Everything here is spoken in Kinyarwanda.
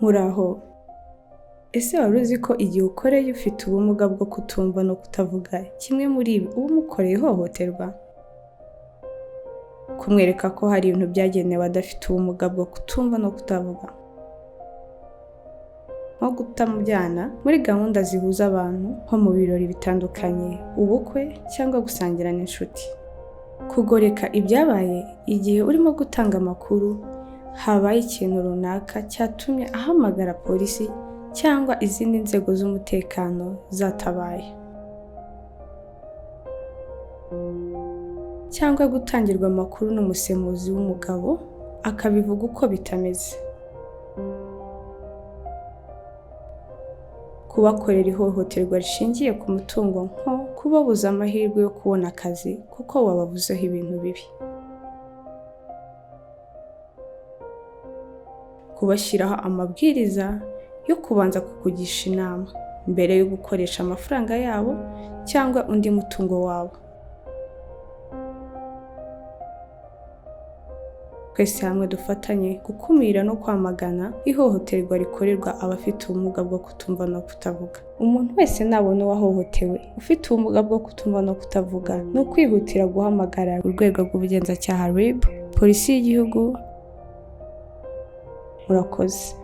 Muraho. Ese wari uzi ko igihe ukoreye ufite ubumuga bwo kutumva no kutavuga, kimwe muri ibi uba umukoreye ihohoterwa? Kumwereka ko hari ibintu byagenewe adafite ubumuga bwo kutumva no kutavuga, nko kutamubyana muri gahunda zihuza abantu nko mu birori bitandukanye, ubukwe cyangwa gusangira n'inshuti. Kugoreka ibyabaye igihe urimo gutanga amakuru habaye ikintu runaka cyatumye ahamagara polisi cyangwa izindi nzego z'umutekano zatabaye, cyangwa gutangirwa amakuru n'umusemuzi w'umugabo akabivuga uko bitameze. Kubakorera ihohoterwa rishingiye ku mutungo nko kubabuza amahirwe yo kubona akazi kuko wabavuzeho ibintu bibi, kubashyiraho amabwiriza yo kubanza kukugisha inama mbere yo gukoresha amafaranga yabo cyangwa undi mutungo wabo. Twese hamwe dufatanye gukumira no kwamagana ihohoterwa rikorerwa abafite ubumuga bwo kutumva no kutavuga. Umuntu wese nabona uwahohotewe ufite ubumuga bwo kutumva no kutavuga ni ukwihutira guhamagara urwego rw'ubugenzacyaha RIB, polisi y'igihugu. Murakoze.